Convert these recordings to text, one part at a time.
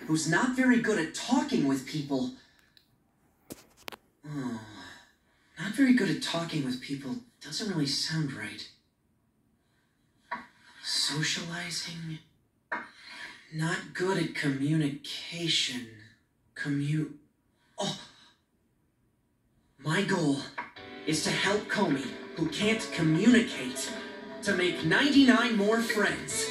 who's not very good at talking with people. Oh, not very good at talking with people doesn't really sound right. Socializing. Not good at communication. Oh! My goal is to help Komi, who can't communicate, to make 99 more friends.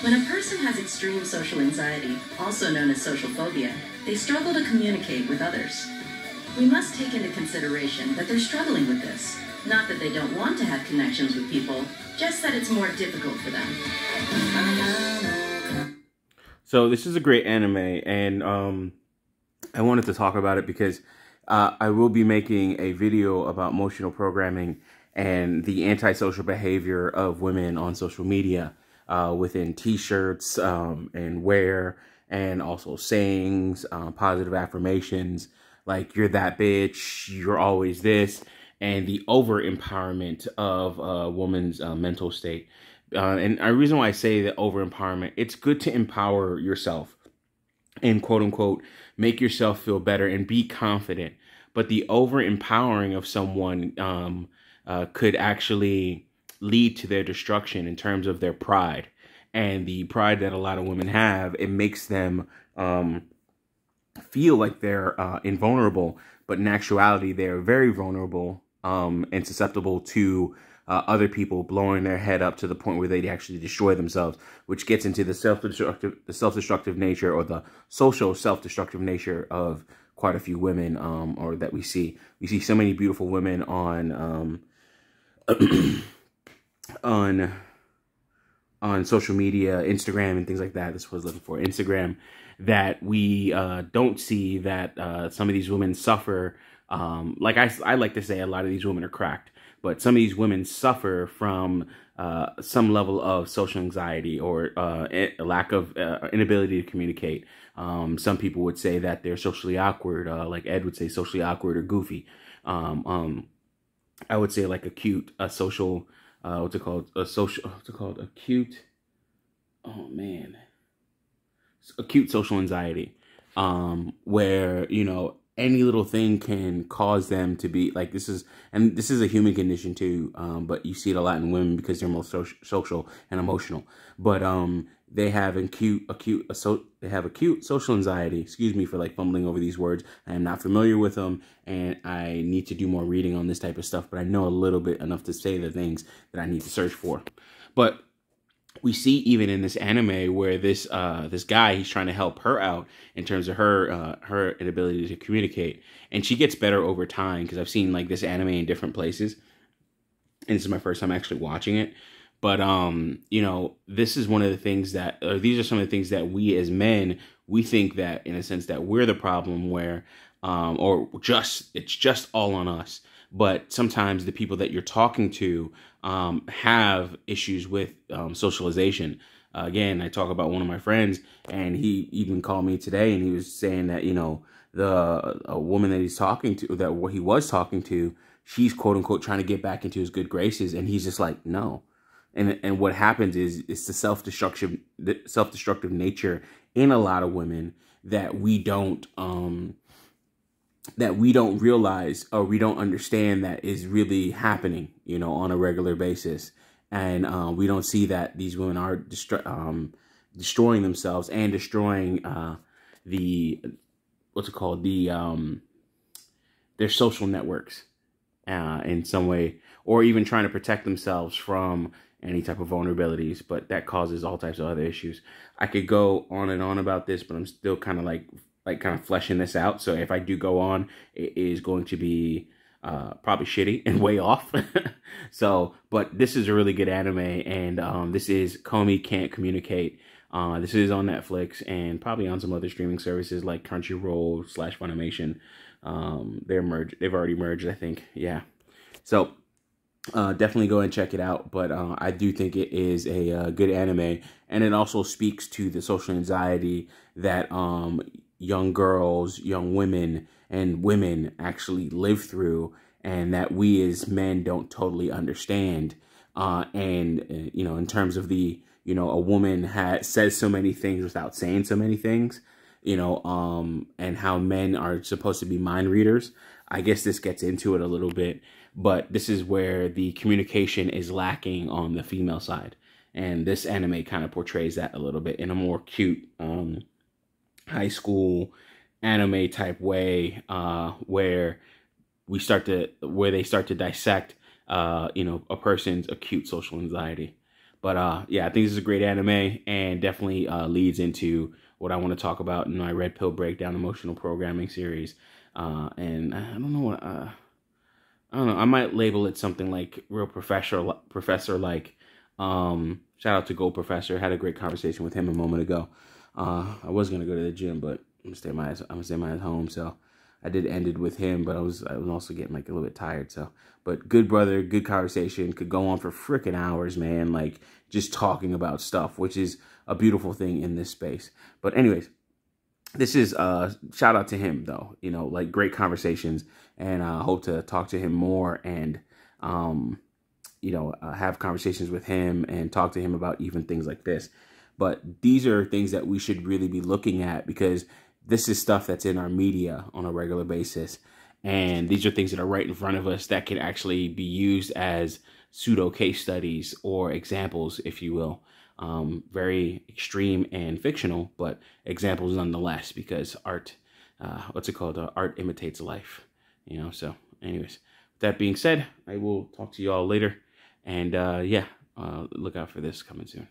When a person has extreme social anxiety, also known as social phobia, they struggle to communicate with others. We must take into consideration that they're struggling with this. Not that they don't want to have connections with people, just that it's more difficult for them. So this is a great anime, and I wanted to talk about it because I will be making a video about emotional programming and the antisocial behavior of women on social media within t-shirts and wear, and also sayings, positive affirmations like "you're that bitch," "you're always this," and the over-empowerment of a woman's mental state. And the reason why I say that over-empowerment, it's good to empower yourself and quote-unquote make yourself feel better and be confident. But the over-empowering of someone could actually lead to their destruction in terms of their pride. And the pride that a lot of women have, it makes them feel like they're invulnerable. But in actuality, they're very vulnerable and susceptible to other people blowing their head up to the point where they actually destroy themselves, which gets into the self-destructive nature, or the social self-destructive nature of quite a few women, or that we see. We see so many beautiful women on on social media, Instagram and things like that. This was looking for Instagram, that we don't see that some of these women suffer. Like I like to say, a lot of these women are cracked, but some of these women suffer from some level of social anxiety, or a lack of inability to communicate. Some people would say that they're socially awkward, like Ed would say socially awkward or goofy. I would say like acute, social, what's it called? Acute, oh man, acute social anxiety, where, you know, any little thing can cause them to be like, this is a human condition too, but you see it a lot in women because they're more social and emotional. But they have acute social anxiety. Excuse me for like fumbling over these words. I am not familiar with them, and I need to do more reading on this type of stuff, but I know a little bit enough to say the things that I need to search for. But we see even in this anime where this this guy, he's trying to help her out in terms of her inability to communicate, and she gets better over time, because I've seen like this anime in different places, and this is my first time actually watching it. But you know, this is one of the things that, or these are some of the things that we as men, we think that in a sense that we're the problem, where or it's just all on us. But sometimes the people that you're talking to have issues with socialization. Again, I talk about one of my friends, and he even called me today, and he was saying that, you know, a woman that he's talking to, that he was talking to, she's quote unquote trying to get back into his good graces, and he's just like, no. And what happens is it's the self-destructive nature in a lot of women that we don't realize, or we don't understand that is really happening, you know, on a regular basis. And we don't see that these women are destroying themselves and destroying their social networks in some way, or even trying to protect themselves from any type of vulnerabilities. But that causes all types of other issues. I could go on and on about this, but I'm still kind of like kind of fleshing this out. So if I do go on, it is going to be probably shitty and way off. So, but this is a really good anime, and this is Komi Can't Communicate. This is on Netflix and probably on some other streaming services like Crunchyroll / Funimation. They've already merged, I think. Yeah. So definitely go and check it out. But I do think it is a good anime, and it also speaks to the social anxiety that young girls, young women, and women actually live through, and that we as men don't totally understand. And you know, in terms of the you know, a woman says so many things without saying so many things, you know, and how men are supposed to be mind readers. I guess this gets into it a little bit, but this is where the communication is lacking on the female side. And this anime kind of portrays that a little bit in a more cute, high school anime type way, where they start to dissect, you know, a person's acute social anxiety. But yeah, I think this is a great anime, and definitely leads into what I want to talk about in my Red Pill Breakdown emotional programming series. And I don't know what I don't know. I might label it something like real professor like. Shout out to Go Professor. Had a great conversation with him a moment ago. I was gonna go to the gym, but I'm gonna stay my home. So I did end it with him, but I was also getting like a little bit tired. So, but good brother, good conversation. Could go on for freaking hours, man. Like just talking about stuff, which is a beautiful thing in this space. But anyways, this is shout out to him though. You know, like great conversations, and hope to talk to him more and you know, have conversations with him and talk to him about even things like this. But these are things that we should really be looking at, because this is stuff that's in our media on a regular basis. And these are things that are right in front of us that can actually be used as pseudo case studies or examples, if you will. Very extreme and fictional, but examples nonetheless, because art, art imitates life, you know? So anyways, with that being said, I will talk to you all later. And yeah, look out for this coming soon.